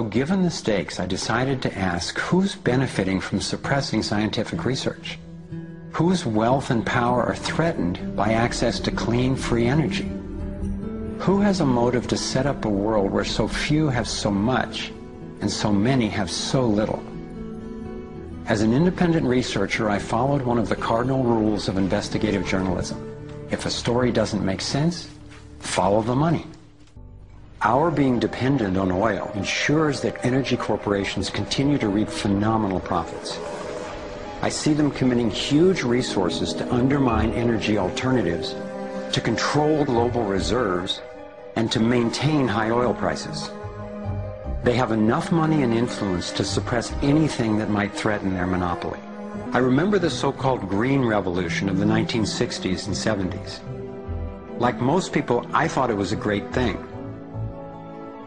So given the stakes, I decided to ask who's benefiting from suppressing scientific research? Whose wealth and power are threatened by access to clean, free energy? Who has a motive to set up a world where so few have so much and so many have so little? As an independent researcher, I followed one of the cardinal rules of investigative journalism. If a story doesn't make sense, follow the money. Our being dependent on oil ensures that energy corporations continue to reap phenomenal profits. I see them committing huge resources to undermine energy alternatives, to control global reserves, and to maintain high oil prices. They have enough money and influence to suppress anything that might threaten their monopoly. I remember the so-called Green Revolution of the 1960s and 70s. Like most people, I thought it was a great thing.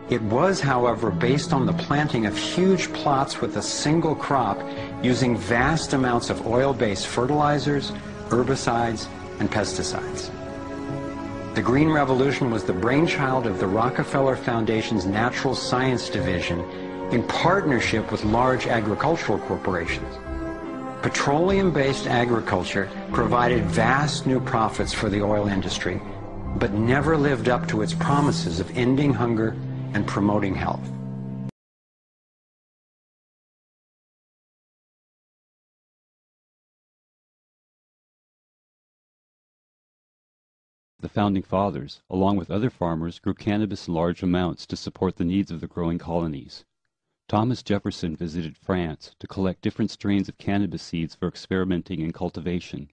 It was, however, based on the planting of huge plots with a single crop using vast amounts of oil-based fertilizers, herbicides, and pesticides. The Green Revolution was the brainchild of the Rockefeller Foundation's Natural Science Division in partnership with large agricultural corporations. Petroleum-based agriculture provided vast new profits for the oil industry, but never lived up to its promises of ending hunger and promoting health. The Founding Fathers, along with other farmers, grew cannabis in large amounts to support the needs of the growing colonies. Thomas Jefferson visited France to collect different strains of cannabis seeds for experimenting and cultivation.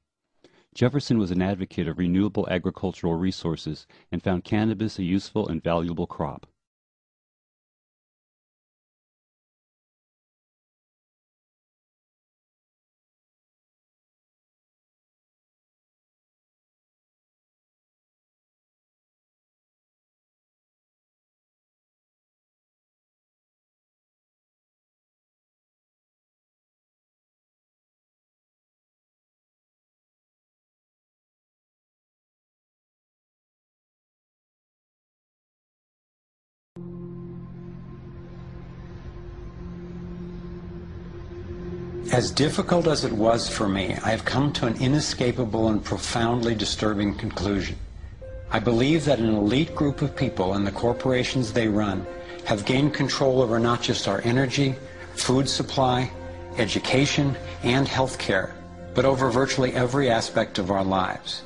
Jefferson was an advocate of renewable agricultural resources and found cannabis a useful and valuable crop. As difficult as it was for me, I have come to an inescapable and profoundly disturbing conclusion. I believe that an elite group of people and the corporations they run have gained control over not just our energy, food supply, education, and health care, but over virtually every aspect of our lives.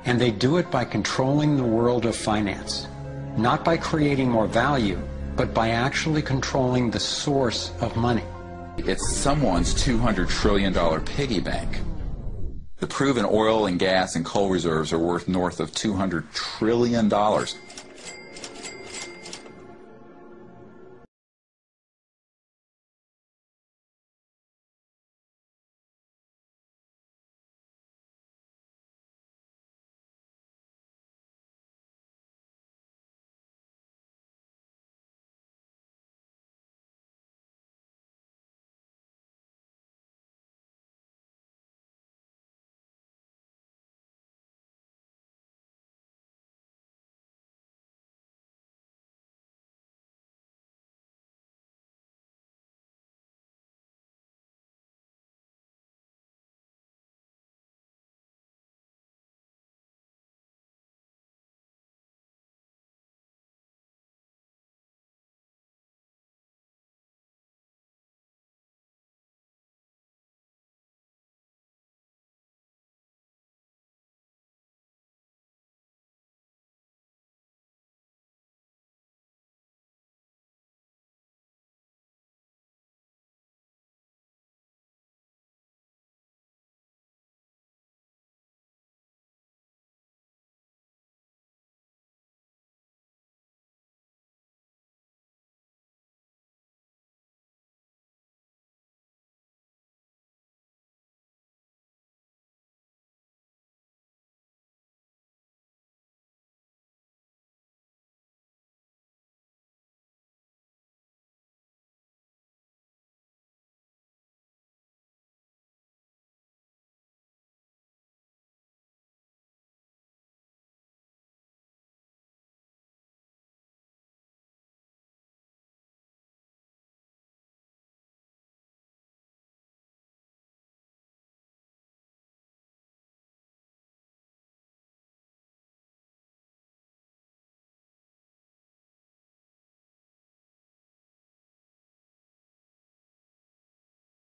And they do it by controlling the world of finance, not by creating more value, but by actually controlling the source of money. It's someone's $200 trillion piggy bank. The proven oil and gas and coal reserves are worth north of $200 trillion.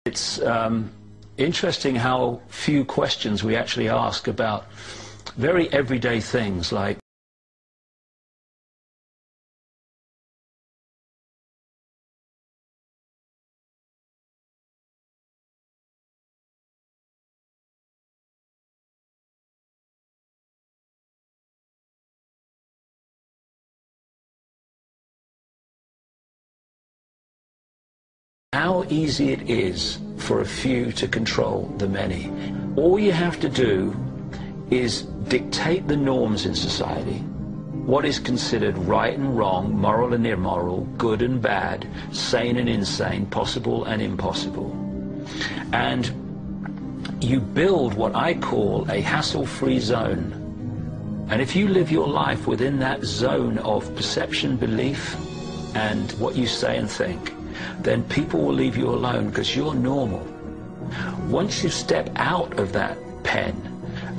It's interesting how few questions we actually ask about very everyday things like how easy it is for a few to control the many. All you have to do is dictate the norms in society, what is considered right and wrong, moral and immoral, good and bad, sane and insane, possible and impossible. And you build what I call a hassle-free zone. And if you live your life within that zone of perception, belief, and what you say and think, then people will leave you alone because you're normal. Once you step out of that pen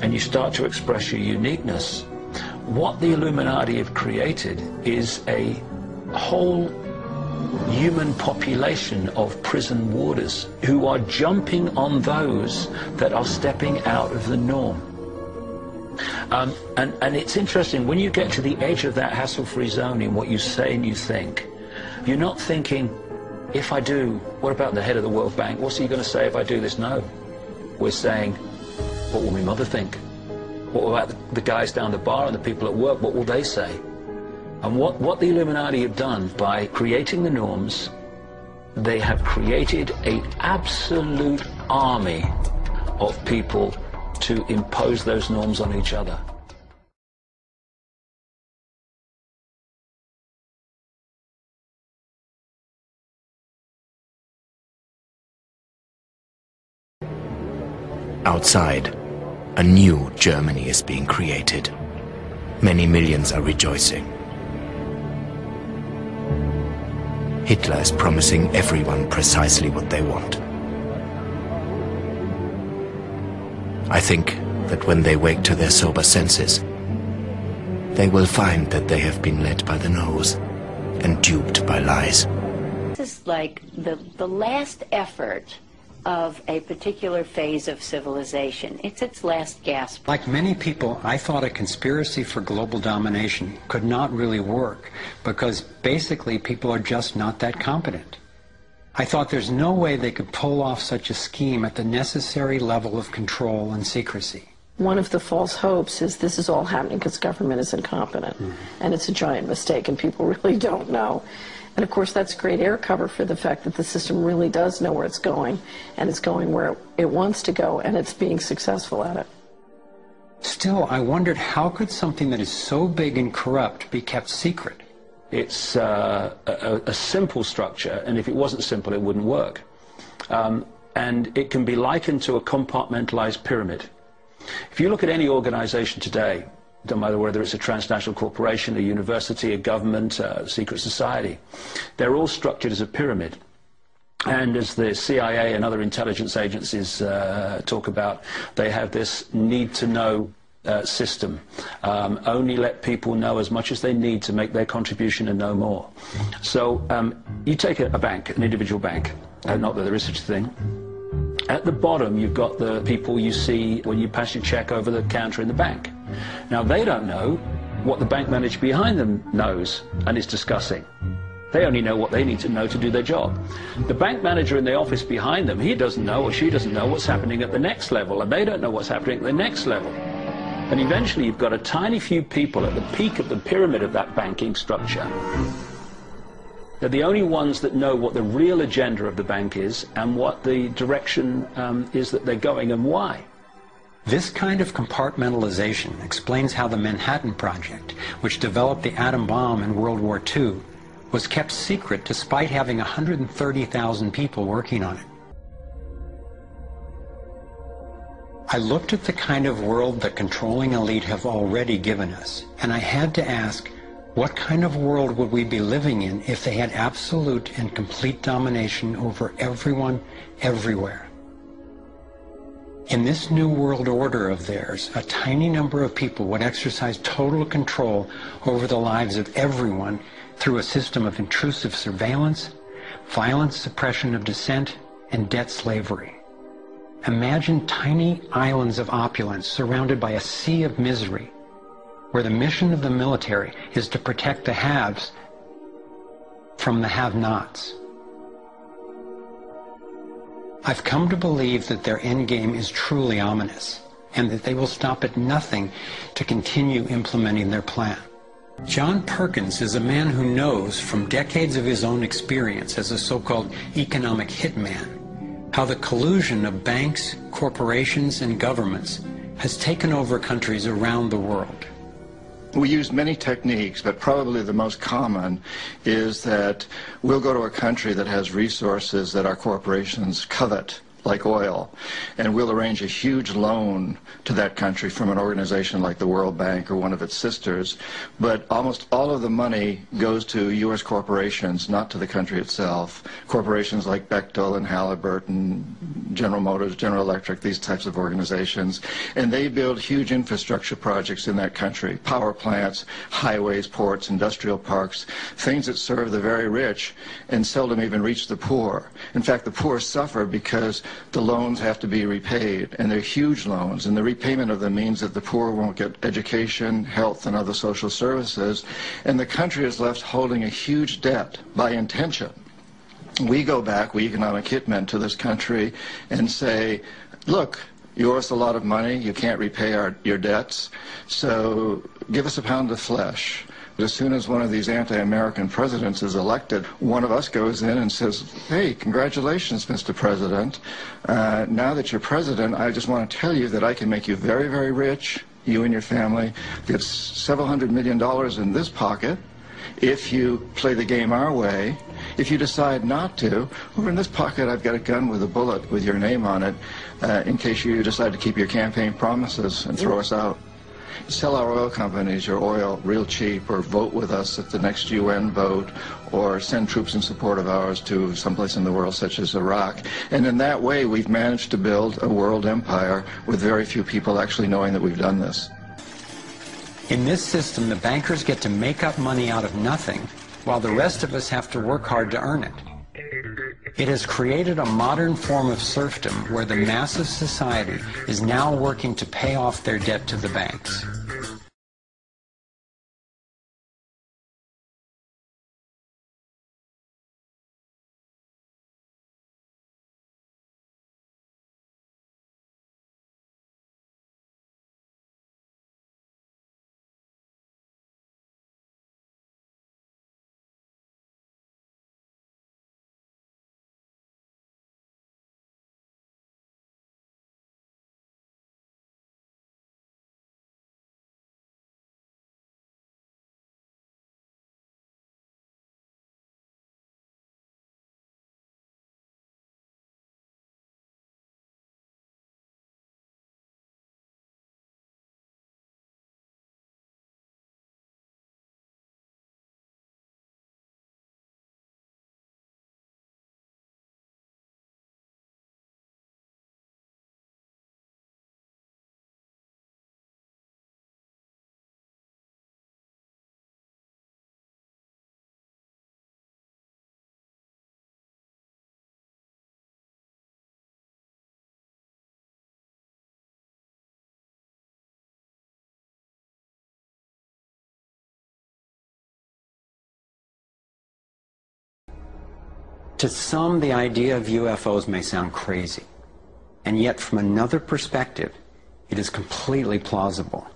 and you start to express your uniqueness, what the Illuminati have created is a whole human population of prison warders who are jumping on those that are stepping out of the norm. And it's interesting, when you get to the edge of that hassle-free zone in what you say and you think, you're not thinking, if I do, what about the head of the World Bank? What's he going to say if I do this? No. We're saying, what will my mother think? What about the guys down the bar and the people at work? What will they say? And what the Illuminati have done by creating the norms, they have created an absolute army of people to impose those norms on each other. Outside, a new Germany is being created. Many millions are rejoicing. Hitler is promising everyone precisely what they want. I think that when they wake to their sober senses, they will find that they have been led by the nose and duped by lies. This is like the last effort of a particular phase of civilization. It's its last gasp. Like many people, I thought a conspiracy for global domination could not really work because basically people are just not that competent. I thought there's no way they could pull off such a scheme at the necessary level of control and secrecy. One of the false hopes is this is all happening because government is incompetent, and it's a giant mistake and people really don't know. And of course that's great air cover for the fact that the system really does know where it's going, and it's going where it wants to go, and it's being successful at it. Still, I wondered, how could something that is so big and corrupt be kept secret? It's a simple structure, and if it wasn't simple, it wouldn't work. And it can be likened to a compartmentalized pyramid. If you look at any organization today, no matter whether it's a transnational corporation, a university, a government, a secret society, they're all structured as a pyramid. And as the CIA and other intelligence agencies talk about, they have this need-to-know system. Only let people know as much as they need to make their contribution and no more. So you take a bank, an individual bank, not that there is such a thing. At the bottom, you've got the people you see when you pass your check over the counter in the bank. Now, they don't know what the bank manager behind them knows and is discussing. They only know what they need to know to do their job. The bank manager in the office behind them, he doesn't know or she doesn't know what's happening at the next level, and they don't know what's happening at the next level. And eventually, you've got a tiny few people at the peak of the pyramid of that banking structure. They're the only ones that know what the real agenda of the bank is and what the direction is that they're going and why. This kind of compartmentalization explains how the Manhattan Project, which developed the atom bomb in World War II, was kept secret despite having 130,000 people working on it. I looked at the kind of world the controlling elite have already given us, and I had to ask, what kind of world would we be living in if they had absolute and complete domination over everyone, everywhere? In this new world order of theirs, a tiny number of people would exercise total control over the lives of everyone through a system of intrusive surveillance, violent suppression of dissent, and debt slavery. Imagine tiny islands of opulence surrounded by a sea of misery, where the mission of the military is to protect the haves from the have-nots. I've come to believe that their endgame is truly ominous, and that they will stop at nothing to continue implementing their plan. John Perkins is a man who knows from decades of his own experience as a so-called economic hitman how the collusion of banks, corporations, and governments has taken over countries around the world. We use many techniques, but probably the most common is that we'll go to a country that has resources that our corporations covet, like oil, and we'll arrange a huge loan to that country from an organization like the World Bank or one of its sisters, but almost all of the money goes to U.S. corporations, not to the country itself. Corporations like Bechtel and Halliburton, General Motors, General Electric, these types of organizations, and they build huge infrastructure projects in that country, power plants, highways, ports, industrial parks, things that serve the very rich and seldom even reach the poor. In fact, the poor suffer because the loans have to be repaid, and they're huge loans, and the repayment of them means that the poor won't get education, health, and other social services, and the country is left holding a huge debt by intention. We go back, we economic hitmen, to this country and say, look, you owe us a lot of money, you can't repay your debts, so give us a pound of flesh. As soon as one of these anti-American presidents is elected, one of us goes in and says, hey, congratulations, Mr. President. Now that you're president, I just want to tell you that I can make you very, very rich, you and your family, get several $100 million in this pocket if you play the game our way. If you decide not to, over in this pocket I've got a gun with a bullet with your name on it in case you decide to keep your campaign promises and throw us out. Sell our oil companies your oil real cheap, or vote with us at the next UN vote, or send troops in support of ours to someplace in the world such as Iraq. And in that way we've managed to build a world empire with very few people actually knowing that we've done this. In this system, the bankers get to make up money out of nothing, while the rest of us have to work hard to earn it. It has created a modern form of serfdom where the mass of society is now working to pay off their debt to the banks. To some, the idea of UFOs may sound crazy, and yet from another perspective, it is completely plausible.